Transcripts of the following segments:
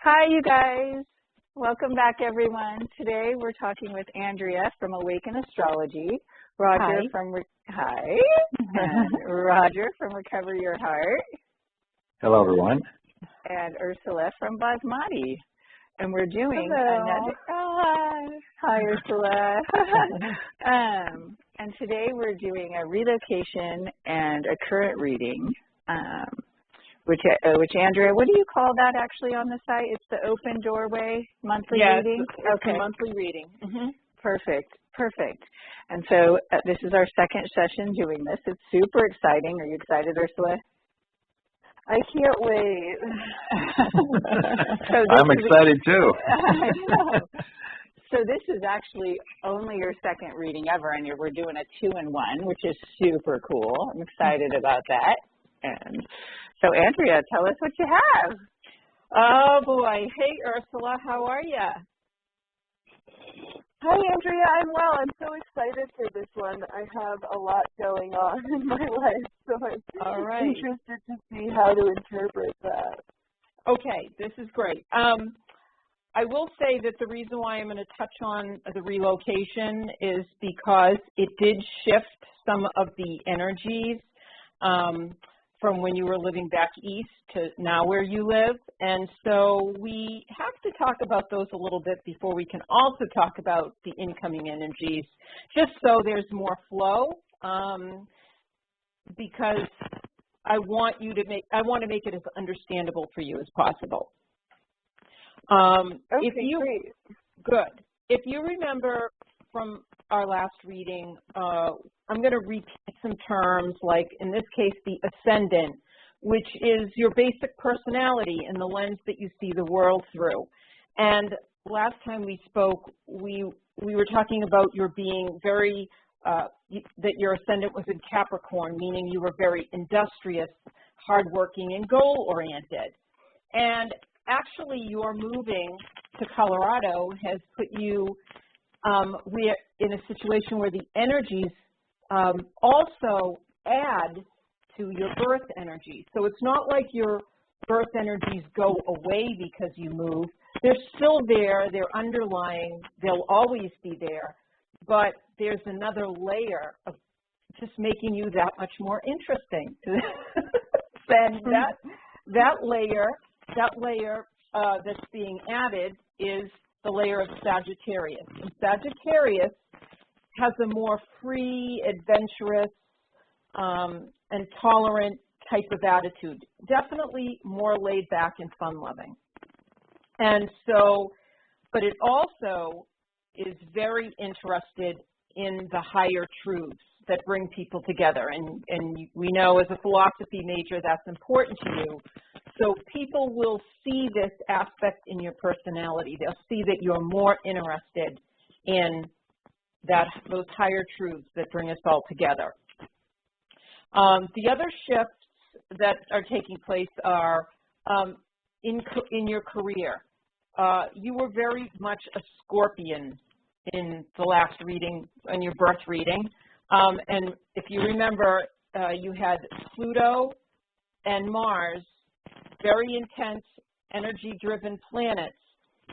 Hi, you guys. Welcome back, everyone. Today we're talking with Andrea from Awaken Astrology, Roger Hi. from and Roger from Recover Your Heart, Hello, everyone. and Ursula from Basmati. And we're doing Hello. hi, Ursula. And today we're doing a relocation and a current reading. Which Andrea, what do you call that actually on the site? It's the open doorway monthly reading? It's a monthly reading. Mm-hmm. Perfect. And so this is our second session doing this. It's super exciting. Are you excited, Ursula? I can't wait. I'm excited too. I know. So this is actually only your second reading ever, and we're doing a 2-in-1, which is super cool. I'm excited about that. And so, Andrea, tell us what you have. Oh, boy. Hey, Ursula, how are you? Hi, Andrea. I'm well. I'm so excited for this one. I have a lot going on in my life, so I'm interested to see how to interpret that. Okay, this is great. I will say that the reason why I'm going to touch on the relocation is because it did shift some of the energies from when you were living back east to now where you live. And so we have to talk about those a little bit before we can also talk about the incoming energies, just so there's more flow, because I want to make it as understandable for you as possible. Great. Good. If you remember from our last reading, I'm going to repeat some terms, like in this case, the ascendant, which is your basic personality and the lens that you see the world through. And last time we spoke, we were talking about your being very, that your ascendant was in Capricorn, meaning you were very industrious, hardworking, and goal-oriented. And actually, your moving to Colorado has put you we're in a situation where the energies also add to your birth energy. So it's not like your birth energies go away because you move. They're still there. They're underlying. They'll always be there. But there's another layer of just making you that much more interesting. And that layer that's being added is the layer of Sagittarius. And Sagittarius has a more free, adventurous, and tolerant type of attitude. Definitely more laid back and fun-loving. And so, but it also is very interested in the higher truths that bring people together. And we know as a philosophy major that's important to you. So people will see this aspect in your personality. They'll see that you're more interested in those higher truths that bring us all together. The other shifts that are taking place are in your career. You were very much a Scorpion in the last reading, in your birth reading. And if you remember, you had Pluto and Mars, very intense, energy-driven planets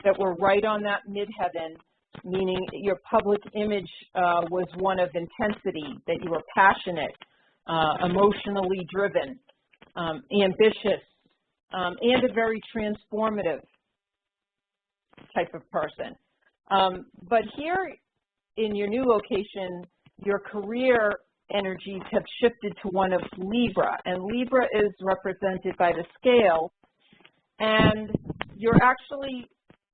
that were right on that midheaven, meaning your public image was one of intensity, that you were passionate, emotionally driven, ambitious, and a very transformative type of person. But here in your new location, your career energies have shifted to one of Libra, and Libra is represented by the scale, and you're actually,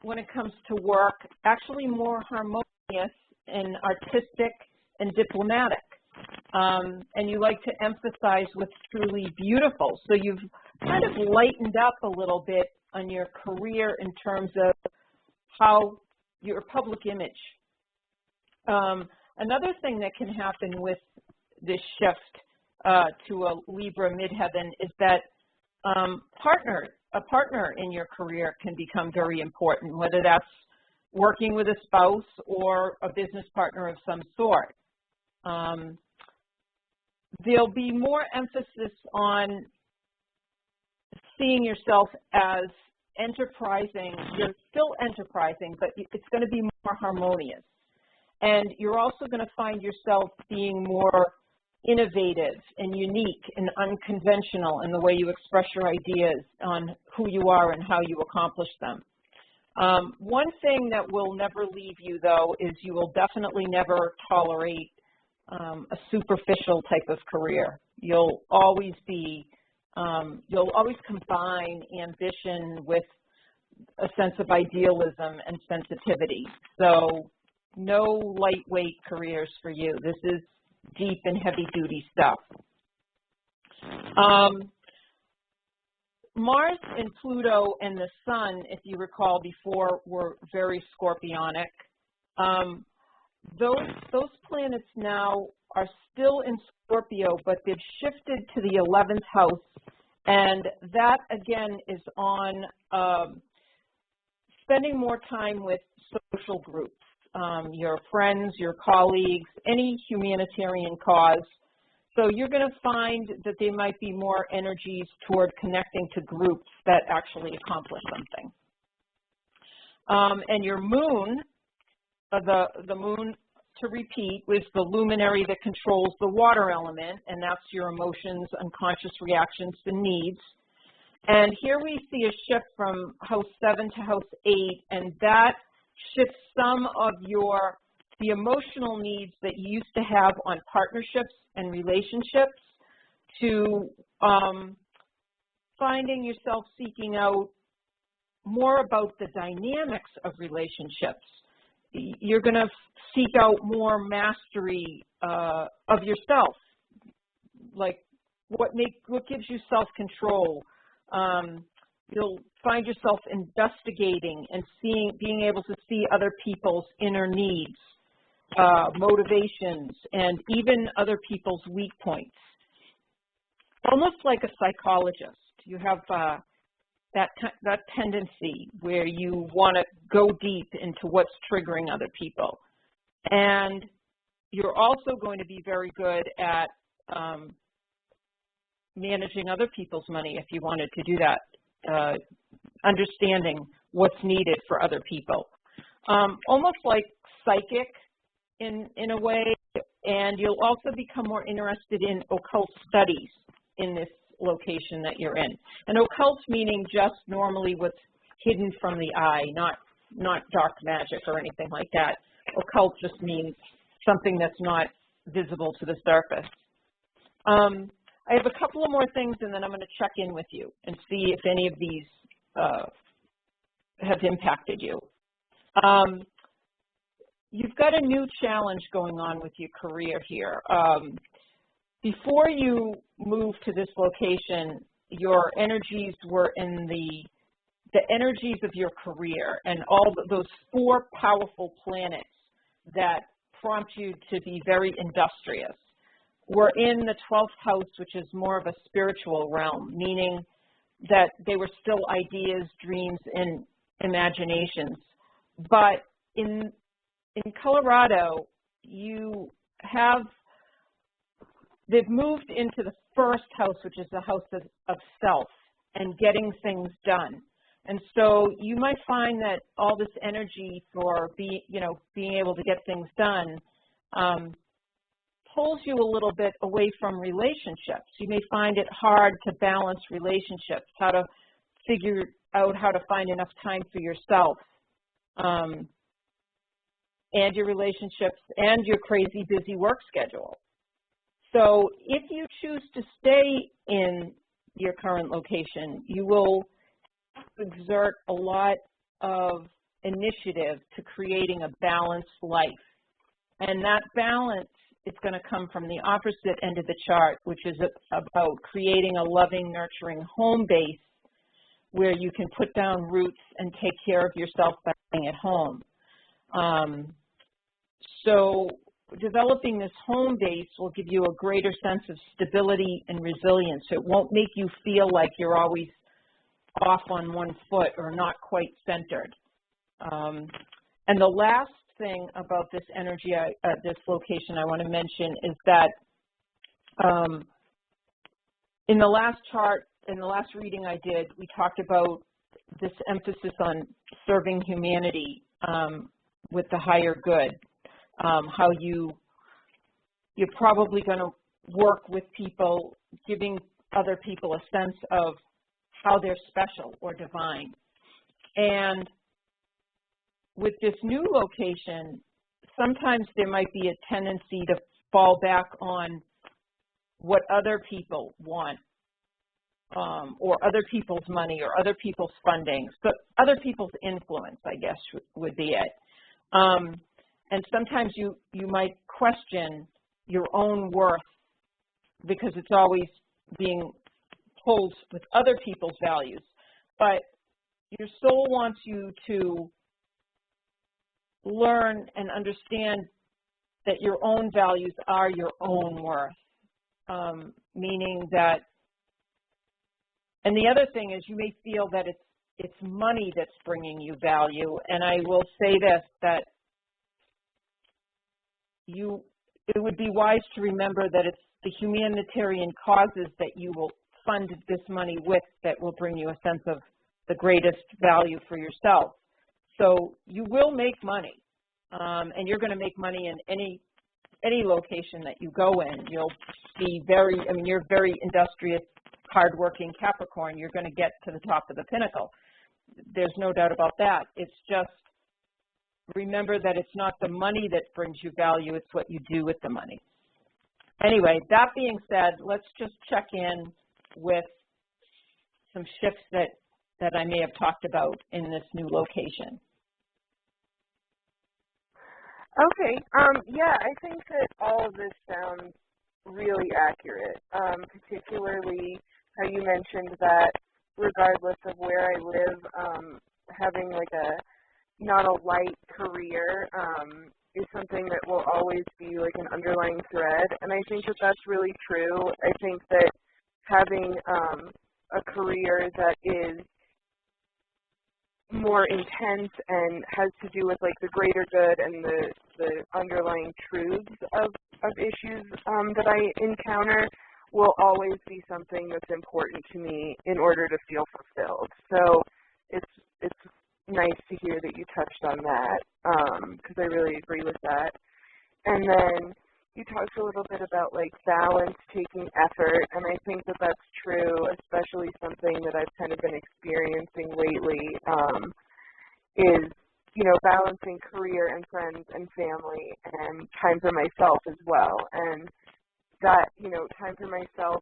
when it comes to work, actually more harmonious and artistic and diplomatic, and you like to emphasize what's truly beautiful. So you've kind of lightened up a little bit on your career in terms of how your public image. Another thing that can happen with this shift to a Libra midheaven is that a partner in your career can become very important, whether that's working with a spouse or a business partner of some sort. There'll be more emphasis on seeing yourself as enterprising. You're still enterprising, but it's going to be more harmonious. And you're also going to find yourself being more innovative and unique and unconventional in the way you express your ideas on who you are and how you accomplish them. One thing that will never leave you, though, is you will definitely never tolerate a superficial type of career. You'll always combine ambition with a sense of idealism and sensitivity. So no lightweight careers for you. This is deep and heavy-duty stuff. Mars and Pluto and the Sun, if you recall before, were very scorpionic. Those planets now are still in Scorpio, but they've shifted to the 11th house, and that, again, is on spending more time with social groups, your friends, your colleagues, any humanitarian cause. So you're going to find that there might be more energies toward connecting to groups that actually accomplish something. And your moon, the moon, to repeat, is the luminary that controls the water element, and that's your emotions, unconscious reactions to needs. And here we see a shift from house 7 to house 8, and that shifts some of the emotional needs that you used to have on partnerships and relationships to finding yourself seeking out more about the dynamics of relationships. You're going to seek out more mastery of yourself, like what gives you self-control. You'll find yourself investigating and being able to see other people's inner needs, motivations, and even other people's weak points. Almost like a psychologist. You have that tendency where you want to go deep into what's triggering other people. And you're also going to be very good at managing other people's money if you wanted to do that, understanding what's needed for other people. Almost like psychic in a way, and you'll also become more interested in occult studies in this location that you're in. And occult meaning just normally what's hidden from the eye, not dark magic or anything like that. Occult just means something that's not visible to the surface. I have a couple of more things, and then I'm going to check in with you and see if any of these have impacted you. You've got a new challenge going on with your career here. Before you moved to this location, your energies were in the energies of your career, and all those 4 powerful planets that prompt you to be very industrious were in the 12th house, which is more of a spiritual realm, meaning that they were still ideas, dreams, and imaginations. But in Colorado, they've moved into the 1st house, which is the house of self and getting things done. And so you might find that all this energy for being able to get things done pulls you a little bit away from relationships. You may find it hard to balance relationships, how to figure out how to find enough time for yourself and your relationships and your crazy busy work schedule. So if you choose to stay in your current location, you will exert a lot of initiative to creating a balanced life. And that balance is going to come from the opposite end of the chart, which is about creating a loving, nurturing home base where you can put down roots and take care of yourself by being at home. So developing this home base will give you a greater sense of stability and resilience. It won't make you feel like you're always off on one foot or not quite centered. And the last thing about this energy, this location I want to mention is that in the last chart, in the last reading I did, we talked about this emphasis on serving humanity with the higher good, how you're probably going to work with people, giving other people a sense of how they're special or divine. And with this new location, sometimes there might be a tendency to fall back on what other people want, or other people's money or other people's funding. So other people's influence, I guess, would be it. And sometimes you might question your own worth because it's always being pulled with other people's values. But your soul wants you to learn and understand that your own values are your own worth, meaning that, and the other thing is you may feel that it's money that's bringing you value, and I will say this, that it would be wise to remember that it's the humanitarian causes that you will fund this money with that will bring you a sense of the greatest value for yourself. So you will make money, and you're going to make money in any location that you go in. You'll be you're very industrious, hardworking Capricorn. You're going to get to the top of the pinnacle. There's no doubt about that. It's just remember that it's not the money that brings you value, it's what you do with the money. Anyway, that being said, let's just check in with some shifts that I may have talked about in this new location. Okay. Yeah, I think that all of this sounds really accurate, particularly how you mentioned that regardless of where I live, having like not a light career is something that will always be like an underlying thread, and I think that that's really true. I think that having a career that is more intense and has to do with like the greater good and the underlying truths of issues that I encounter will always be something that's important to me in order to feel fulfilled. So it's nice to hear that you touched on that, because I really agree with that. And then you talked a little bit about like balance taking effort, and I think that that's true, especially something that I've kind of been experiencing lately, is, you know, balancing career and friends and family and time for myself as well. And that, you know, time for myself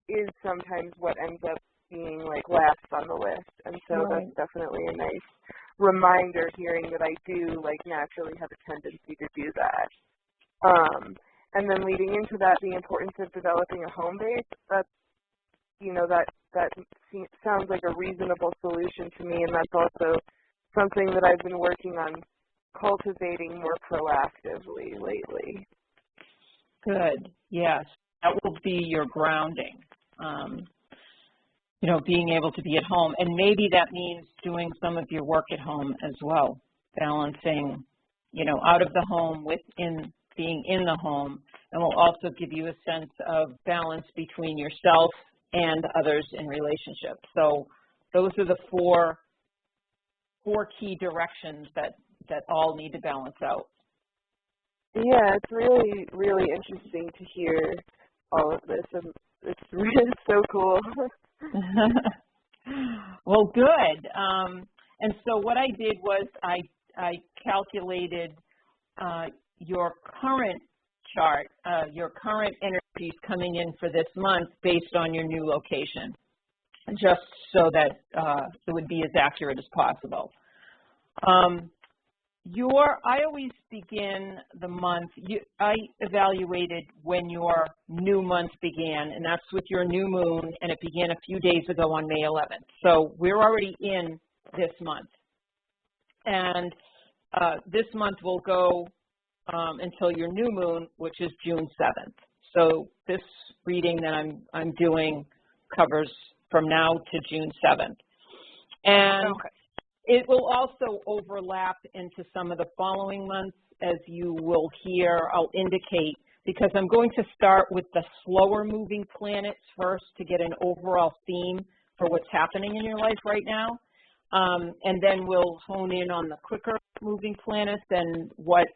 is sometimes what ends up being like last on the list, and so that's definitely a nice reminder hearing that I do like naturally have a tendency to do that. And then leading into that, the importance of developing a home base, that's, you know, that sounds like a reasonable solution to me, and that's also something that I've been working on cultivating more proactively lately. Good, yes. That will be your grounding. You know, being able to be at home. And maybe that means doing some of your work at home as well, balancing, you know, out of the home within being in the home, and will also give you a sense of balance between yourself and others in relationships. So those are the four key directions that all need to balance out. Yeah, it's really, really interesting to hear all of this, and it's really so cool. Well, good. And so what I did was I calculated your current chart, your current energies coming in for this month based on your new location, just so that it would be as accurate as possible. I always begin the month, I evaluated when your new month began, and that's with your new moon, and it began a few days ago on May 11th. So we're already in this month. And this month will go until your new moon, which is June 7th. So this reading that I'm doing covers from now to June 7th. And it will also overlap into some of the following months, as you will hear. I'll indicate, because I'm going to start with the slower moving planets first to get an overall theme for what's happening in your life right now. and then we'll hone in on the quicker moving planets and what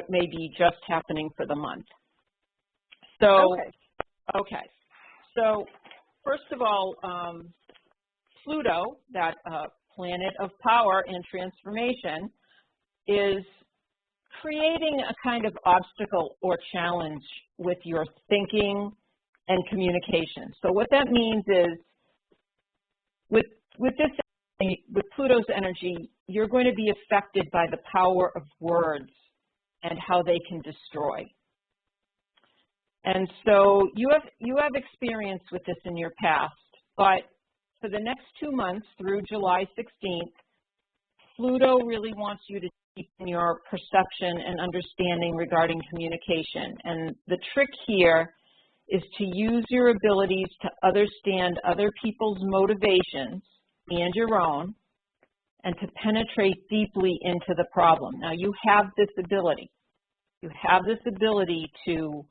may be just happening for the month. So, okay. So, first of all, Pluto, that planet of power and transformation, is creating a kind of obstacle or challenge with your thinking and communication. So what that means is, with Pluto's energy, you're going to be affected by the power of words and how they can destroy. And so you have experience with this in your past, but for the next 2 months through July 16th, Pluto really wants you to deepen your perception and understanding regarding communication. And the trick here is to use your abilities to understand other people's motivations and your own, and to penetrate deeply into the problem. Now, you have this ability. You have this ability to,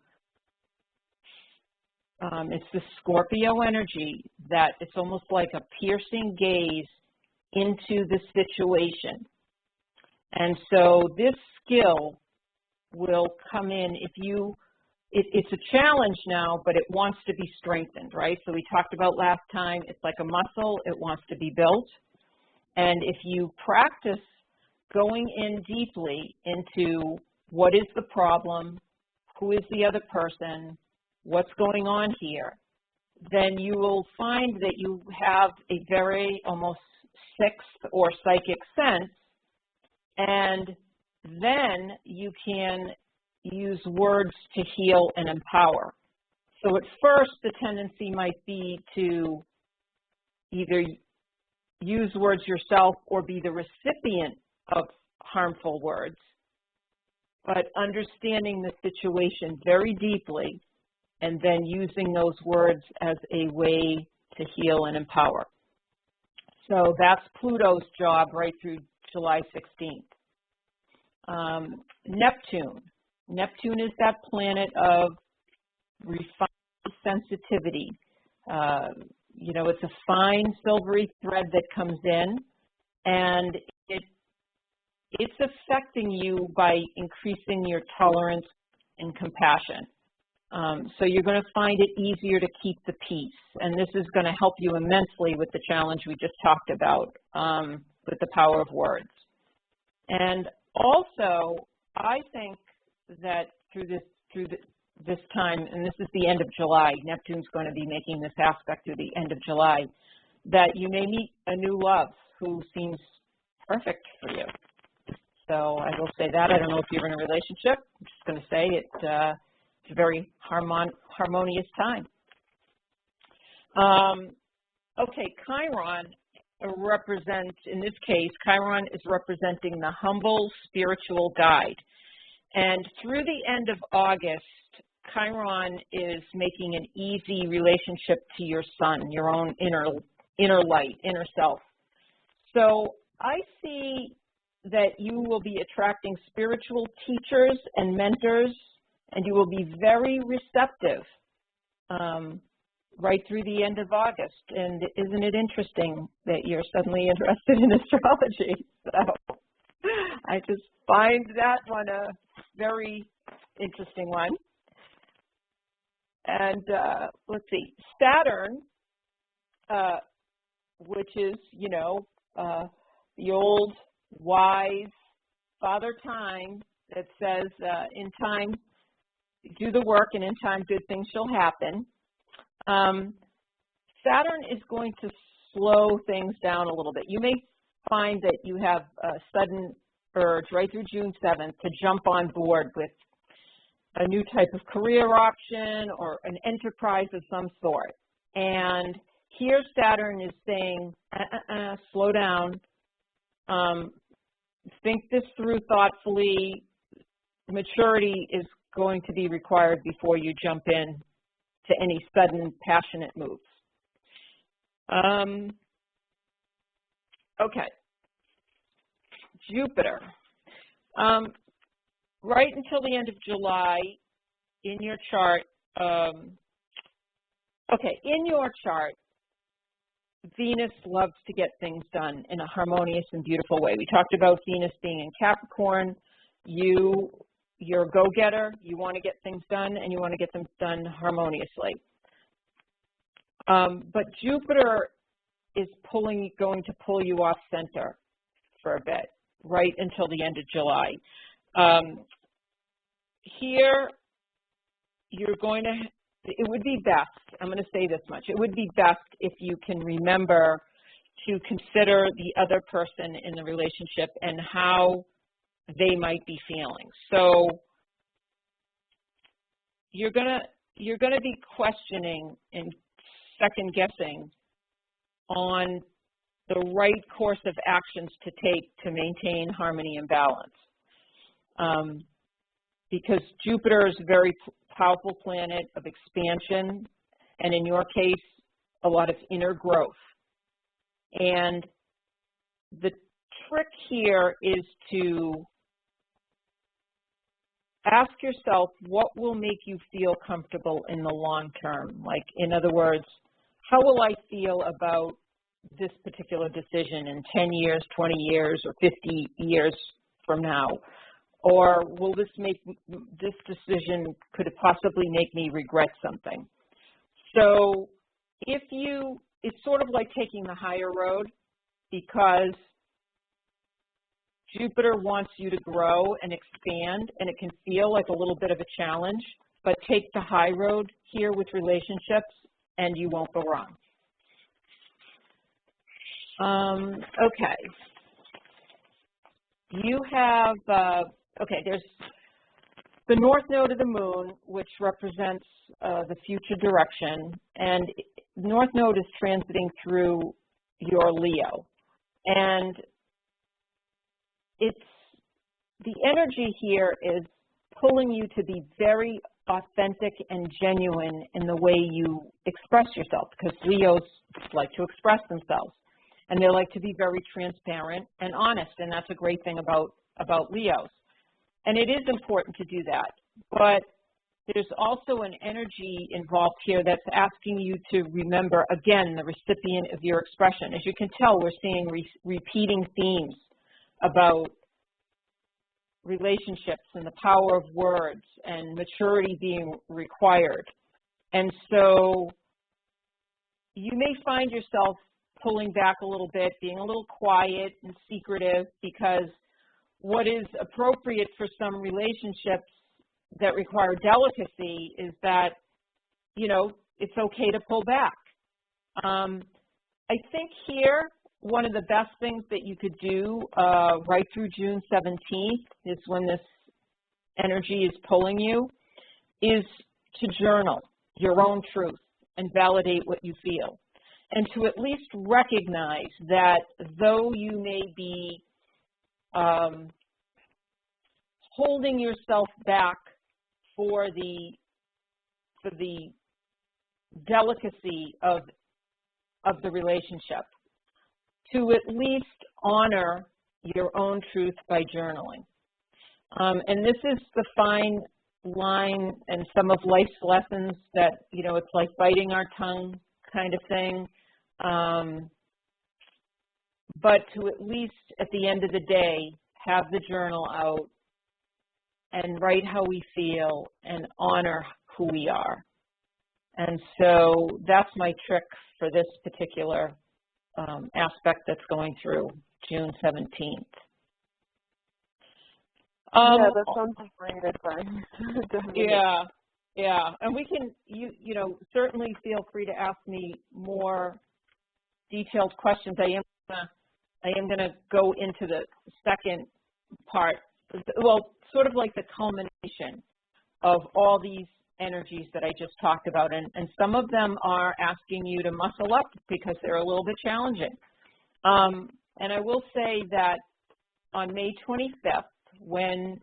it's the Scorpio energy that it's almost like a piercing gaze into the situation. And so this skill will come in if you, it's a challenge now, but it wants to be strengthened, right? So we talked about last time, it's like a muscle, it wants to be built. And if you practice going in deeply into what is the problem, who is the other person, what's going on here, then you will find that you have a very almost sixth or psychic sense, and then you can use words to heal and empower. So at first, the tendency might be to either use words yourself or be the recipient of harmful words, but understanding the situation very deeply and then using those words as a way to heal and empower. So that's Pluto's job right through July 16th. Neptune. Neptune is that planet of refined sensitivity. You know, it's a fine silvery thread that comes in, and it's affecting you by increasing your tolerance and compassion. So you're going to find it easier to keep the peace, and this is going to help you immensely with the challenge we just talked about with the power of words. And also, I think that through this time, and this is the end of July, Neptune's going to be making this aspect through the end of July, that you may meet a new love who seems perfect for you. So I will say that. I don't know if you're in a relationship. I'm just going to say it's a very harmonious time. Okay, Chiron represents, in this case, Chiron is representing the humble spiritual guide. And through the end of August, Chiron is making an easy relationship to your sun, your own inner light, inner self. So I see that you will be attracting spiritual teachers and mentors, and you will be very receptive right through the end of August. And isn't it interesting that you're suddenly interested in astrology? So I just find that one a very interesting one. And let's see, Saturn, which is, you know, the old wise Father Time that says in time, do the work, and in time, good things shall happen. Saturn is going to slow things down a little bit. You may find that you have a sudden urge right through June 7th to jump on board with a new type of career option or an enterprise of some sort. And here Saturn is saying, slow down, think this through thoughtfully. Maturity is going to be required before you jump in to any sudden passionate moves. Okay, Jupiter. Right until the end of July, in your chart, in your chart, Venus loves to get things done in a harmonious and beautiful way. We talked about Venus being in Capricorn. You're a go-getter. You want to get things done, and you want to get them done harmoniously. But Jupiter is going to pull you off center for a bit, right until the end of July. Here, it would be best, I'm going to say this much, it would be best if you can remember to consider the other person in the relationship and how they might be feeling. So you're going to be questioning and second guessing on the right course of actions to take to maintain harmony and balance. Because Jupiter is a very powerful planet of expansion, and in your case, a lot of inner growth. And the trick here is to ask yourself what will make you feel comfortable in the long term. Like, in other words, how will I feel about this particular decision in 10 years, 20 years, or 50 years from now? Or will this decision, could it possibly make me regret something? So it's sort of like taking the higher road, because Jupiter wants you to grow and expand, and it can feel like a little bit of a challenge, but take the high road here with relationships and you won't go wrong. Okay. You have, there's the north node of the moon, which represents the future direction, and north node is transiting through your Leo. And the energy here is pulling you to be very authentic and genuine in the way you express yourself, because Leos like to express themselves, and they like to be very transparent and honest, and that's a great thing about Leos. And it is important to do that, but there's also an energy involved here that's asking you to remember, again, the recipient of your expression. As you can tell, we're seeing repeating themes about relationships and the power of words and maturity being required. And so you may find yourself pulling back a little bit, being a little quiet and secretive, because what is appropriate for some relationships that require delicacy is that, you know, it's okay to pull back. I think here, one of the best things that you could do right through June 17th is when this energy is pulling you, is to journal your own truth and validate what you feel. And to at least recognize that though you may be holding yourself back for the delicacy of the relationship, to at least honor your own truth by journaling. And this is the fine line and some of life's lessons that, you know, it's like biting our tongue kind of thing. But to at least at the end of the day, have the journal out and write how we feel and honor who we are. And so that's my trick for this particular aspect that's going through June 17th. Yeah, that sounds like great advice. Yeah. And we can, you know, certainly feel free to ask me more detailed questions. I am gonna go into the second part, well, sort of like the culmination of all these energies that I just talked about, and some of them are asking you to muscle up because they're a little bit challenging. And I will say that on May 25th, when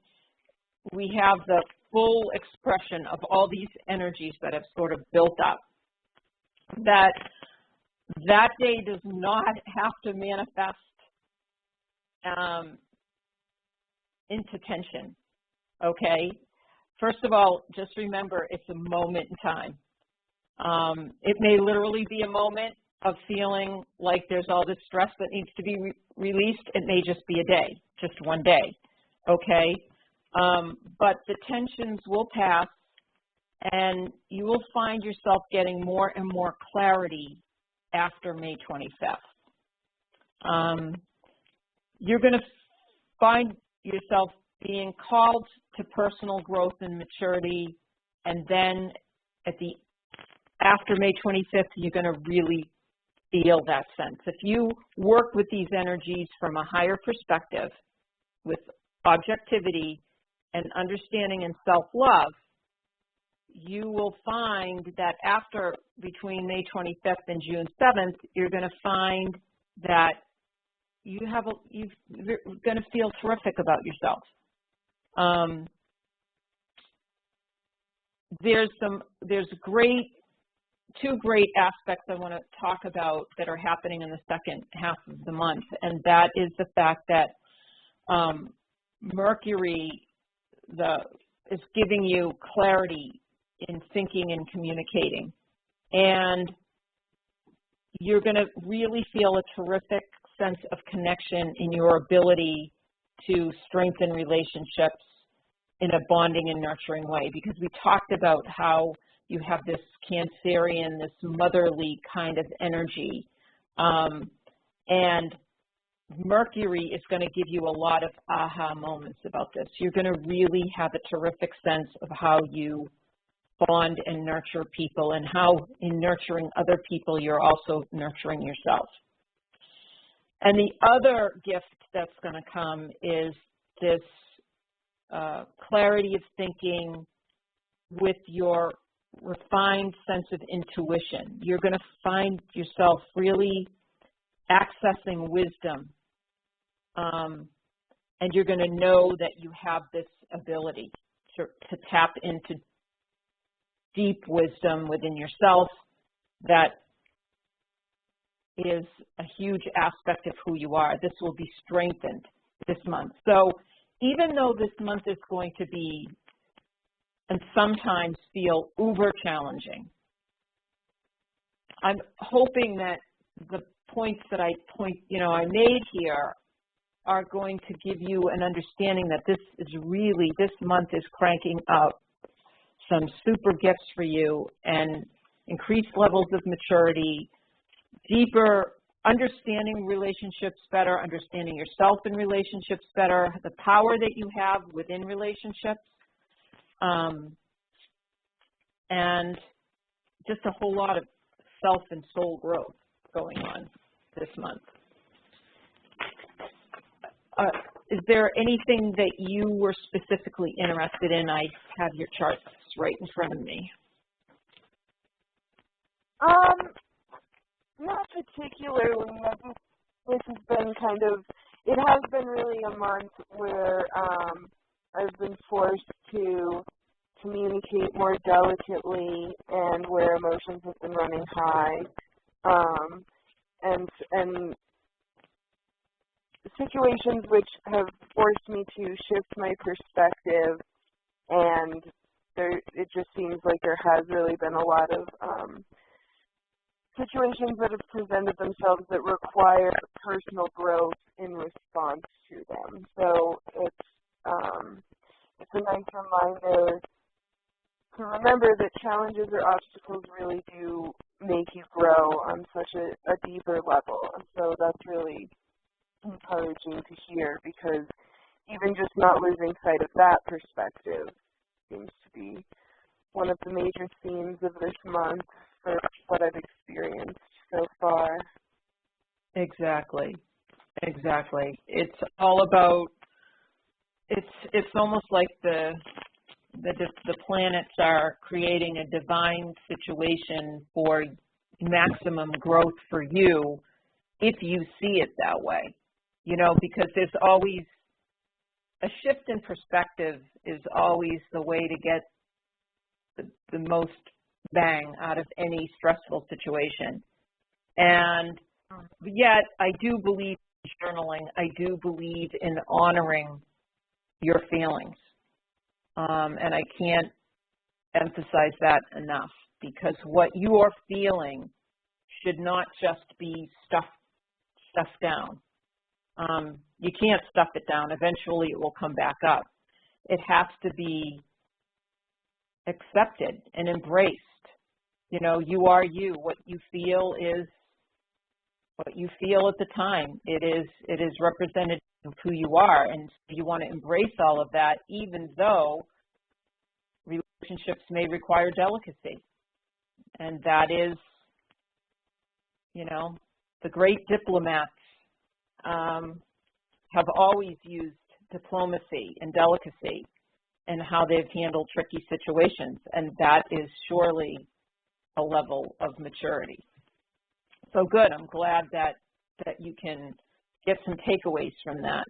we have the full expression of all these energies that have sort of built up, that day does not have to manifest into tension, okay? First of all, just remember it's a moment in time. It may literally be a moment, of feeling like there's all this stress that needs to be released, it may just be a day, just one day, okay? But the tensions will pass, and you will find yourself getting more and more clarity after May 25th. You're going to find yourself being called to personal growth and maturity, and then after May 25th, you're going to really feel that sense. If you work with these energies from a higher perspective, with objectivity and understanding and self-love, you will find that between May 25th and June 7th, you're going to find that you're going to feel terrific about yourself. There's two great aspects I want to talk about that are happening in the second half of the month, and that is the fact that Mercury is giving you clarity in thinking and communicating, and you're going to really feel a terrific sense of connection in your ability to strengthen relationships in a bonding and nurturing way, because we talked about how you have this Cancerian, this motherly kind of energy, and Mercury is going to give you a lot of aha moments about this. You're going to really have a terrific sense of how you bond and nurture people, and how in nurturing other people you're also nurturing yourself. And the other gift that's going to come is this clarity of thinking with your refined sense of intuition. You're going to find yourself really accessing wisdom, and you're going to know that you have this ability to tap into deep wisdom within yourself that is a huge aspect of who you are. This will be strengthened this month. So even though this month is going to be and sometimes feel uber challenging, I'm hoping that the points that I made here are going to give you an understanding that this month is cranking up some super gifts for you, and increased levels of maturity, deeper understanding relationships better, understanding yourself in relationships better, the power that you have within relationships, and just a whole lot of self and soul growth going on this month. Is there anything that you were specifically interested in? I have your charts right in front of me. Not particularly. This has been it has been really a month where I've been forced to communicate more delicately, and where emotions have been running high, and situations which have forced me to shift my perspective, and it just seems like there has really been a lot of situations that have presented themselves that require personal growth in response to them. So it's a nice reminder to remember that challenges or obstacles really do make you grow on such a deeper level. And so that's really encouraging to hear, because even just not losing sight of that perspective seems to be one of the major themes of this month for what I've experienced so far. Exactly. It's all about, it's almost like the planets are creating a divine situation for maximum growth for you if you see it that way. Because there's always a shift in perspective is always the way to get the most bang out of any stressful situation. And yet, I do believe in journaling. I do believe in honoring your feelings. And I can't emphasize that enough, because what you are feeling should not just be stuffed down. You can't stuff it down. Eventually it will come back up. It has to be accepted and embraced. You know, you are you. What you feel is what you feel at the time. It is representative of who you are, and you want to embrace all of that, even though relationships may require delicacy. And that is, you know, the great diplomats have always used diplomacy and delicacy and how they've handled tricky situations, and that is surely a level of maturity. So good. I'm glad that you can get some takeaways from that.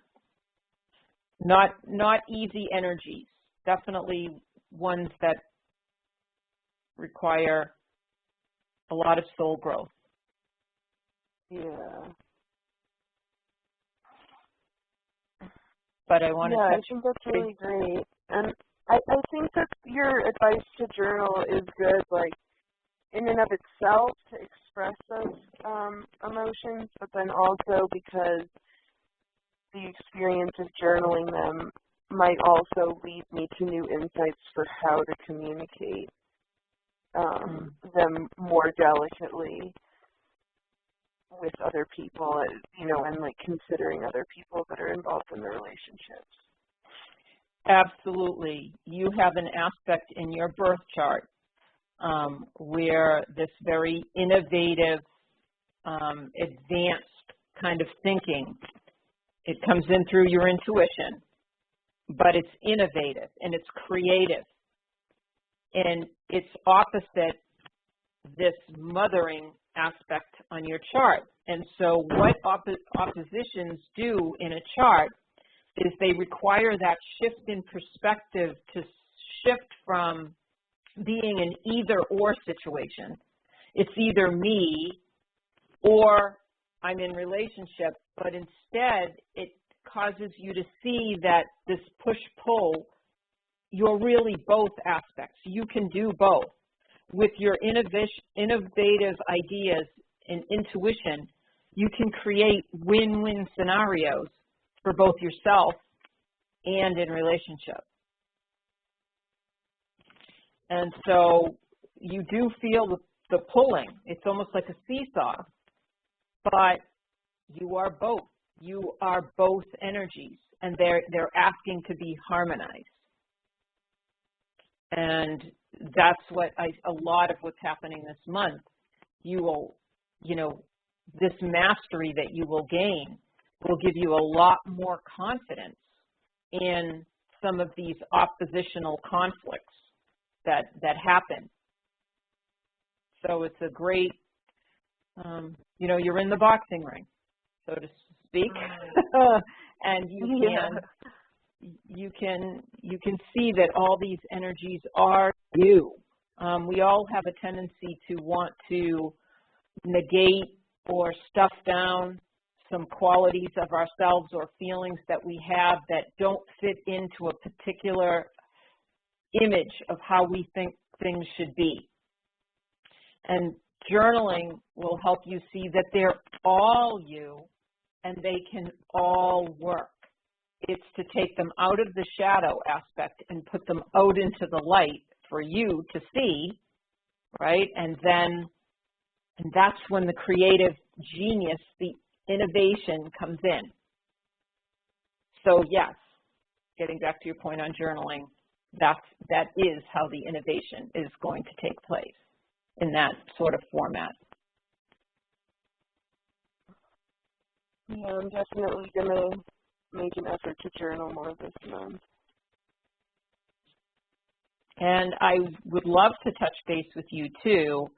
Not easy energies. Definitely ones that require a lot of soul growth. Yeah. But I want to I think that's really great. And I think that your advice to journal is good, like, in and of itself, to express those emotions, but then also because the experience of journaling them might also lead me to new insights for how to communicate them more delicately with other people, you know, and like considering other people that are involved in the relationships. Absolutely. You have an aspect in your birth chart where this very innovative, advanced kind of thinking, it comes in through your intuition, but it's innovative and it's creative. And it's opposite this mothering aspect on your chart. And so what oppositions do in a chart is they require that shift in perspective to shift from being an either-or situation. It's either me or I'm in relationship, but instead it causes you to see that this push-pull, you're really both aspects. You can do both. With your innovative ideas and intuition, you can create win-win scenarios for both yourself and in relationship. And so you do feel the pulling. It's almost like a seesaw, but you are both. You are both energies, and they're asking to be harmonized. And that's what a lot of what's happening this month, you will, you know, this mastery that you will gain will give you a lot more confidence in some of these oppositional conflicts that happen. So it's a great, you know, you're in the boxing ring, so to speak, and you can see that all these energies are you. We all have a tendency to want to negate or stuff down some qualities of ourselves or feelings that we have that don't fit into a particular image of how we think things should be. And journaling will help you see that they're all you and they can all work. It's to take them out of the shadow aspect and put them out into the light for you to see, right? And that's when the creative genius, the innovation comes in. So yes, getting back to your point on journaling, that is how the innovation is going to take place in that sort of format. Yeah, I'm definitely going to make an effort to journal more this month. And I would love to touch base with you too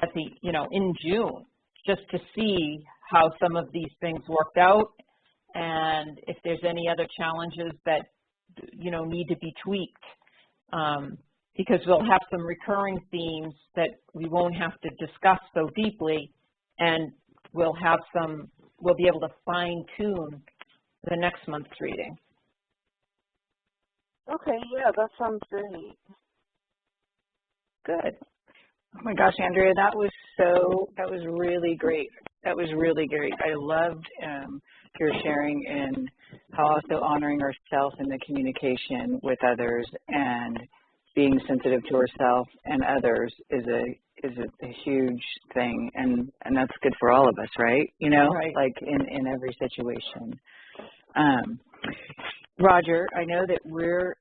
at the, you know, in June, just to see how some of these things worked out and if there's any other challenges that, you know, need to be tweaked. Because we'll have some recurring themes that we won't have to discuss so deeply, and we'll be able to fine-tune the next month's reading. Okay, yeah, that sounds great. Good. Oh my gosh, Andrea, that was really great. That was really great. I loved your sharing and how also honoring ourselves in the communication with others and being sensitive to ourselves and others is a huge thing, and that's good for all of us, right? You know, right. Like in every situation. Roger, I know that we're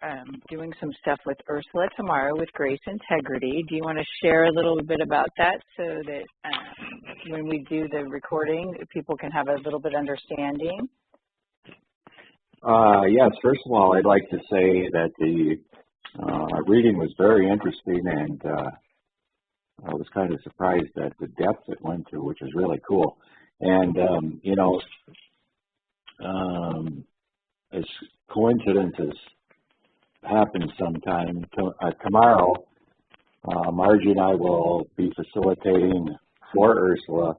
doing some stuff with Ursula tomorrow with Grace Integrity. Do you want to share a little bit about that so that when we do the recording, people can have a little bit understanding? Yes, first of all, I'd like to say that the reading was very interesting, and I was kind of surprised at the depth it went to, which is really cool. And, as coincidences happen sometime, tomorrow, Margie and I will be facilitating for Ursula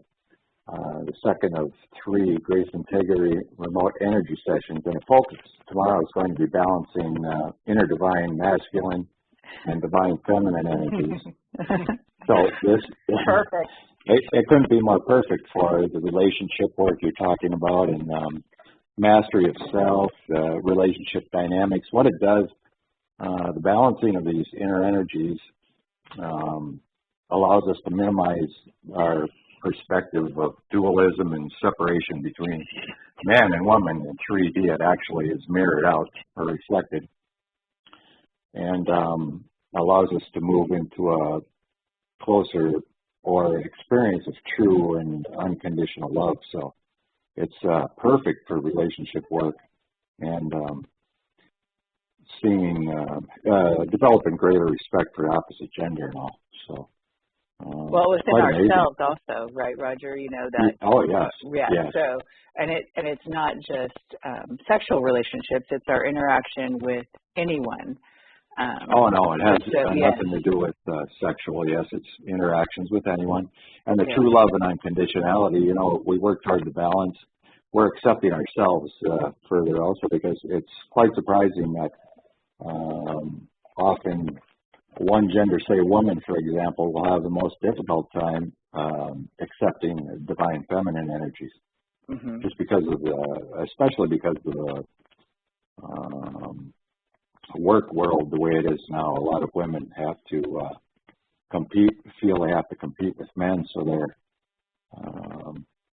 the second of 3 Grace Integrity remote energy sessions, and the focus tomorrow is going to be balancing inner divine masculine and divine feminine energies. So this Perfect. It couldn't be more perfect for the relationship work you're talking about, and mastery of self, relationship dynamics. What it does, the balancing of these inner energies allows us to minimize our perspective of dualism and separation between man and woman in 3D. It actually is mirrored out or reflected, and allows us to move into a closer or experience of true and unconditional love. So it's perfect for relationship work and developing greater respect for opposite gender and all. So. Well, within ourselves also, right, Roger? You know that. Oh yes. Yeah. Yes. So, and it's not just sexual relationships; it's our interaction with anyone. Oh no, it has yes. nothing to do with sexual. Yes, it's interactions with anyone, and the true love and unconditionality. You know, we work toward the balance. We're accepting ourselves further also, because it's quite surprising that often one gender, say a woman, for example, will have the most difficult time accepting divine feminine energies, just because of especially because of the work world the way it is now. A lot of women have to feel they have to compete with men, so they're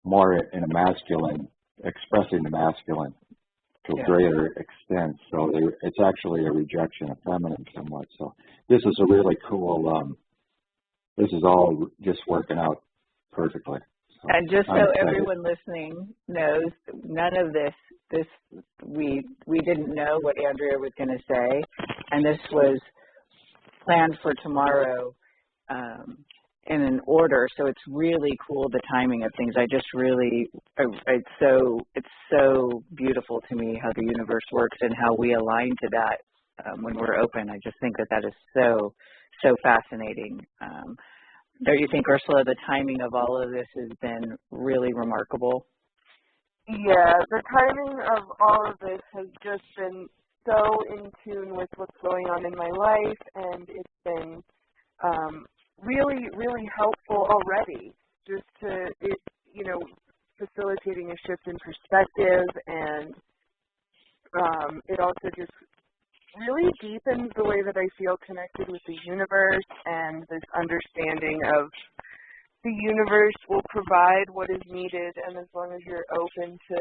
more in a masculine, expressing the masculine to a greater extent. So it's actually a rejection of feminine somewhat. So this is a really cool, this is all just working out perfectly. So and just so everyone listening knows, none of this we didn't know what Andrea was going to say, and this was planned for tomorrow in an order. So it's really cool, the timing of things. I just really, it's so beautiful to me how the universe works and how we align to that when we're open. I just think that is so fascinating. Don't you think, Ursula, the timing of all of this has been really remarkable? Yeah, the timing of all of this has just been so in tune with what's going on in my life, and it's been really, really helpful already, just to, facilitating a shift in perspective, and it also just really deepens the way that I feel connected with the universe, and this understanding of the universe will provide what is needed, and as long as you're open to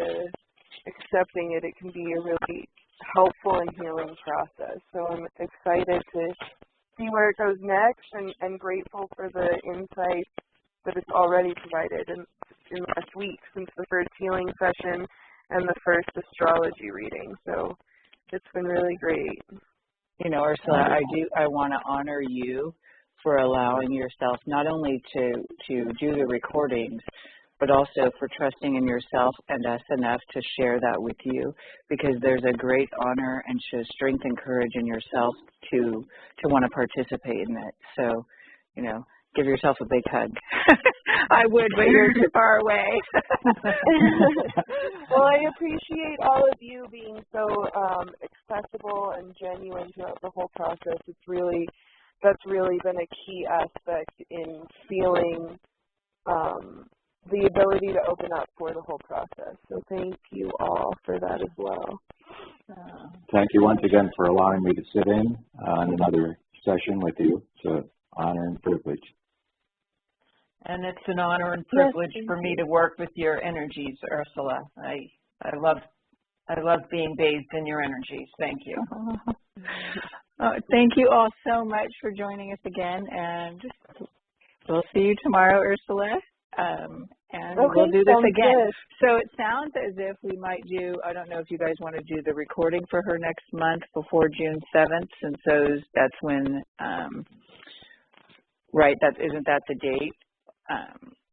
accepting it, it can be a really helpful and healing process. So I'm excited to see where it goes next, and grateful for the insight that it's already provided in last week, since the first healing session and the first astrology reading. So it's been really great. You know, Ursula, I want to honor you for allowing yourself not only to do the recordings, but also for trusting in yourself and us enough to share that with you, because there's a great honor and shows strength and courage in yourself to want to participate in it. So, give yourself a big hug. I would, but you're too far away. Well, I appreciate all of you being so accessible and genuine throughout the whole process. It's really that's really been a key aspect in feeling the ability to open up for the whole process. So thank you all for that as well. Thank you once again for allowing me to sit in on another session with you. It's an honor and privilege. And it's an honor and privilege for me to work with your energies, Ursula. I love being bathed in your energies. Thank you. Thank you all so much for joining us again, and we'll see you tomorrow, Ursula. And we'll do this again. Good. So it sounds as if we might do, I don't know if you guys want to do the recording for her next month before June 7th, since that's when, right, isn't that the date?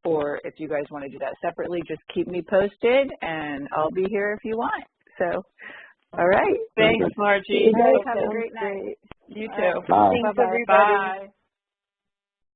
Or if you guys want to do that separately, just keep me posted, and I'll be here if you want. So, all right. Thanks, Margie. You guys have a great night. You too. Bye. Thanks, everybody. Bye.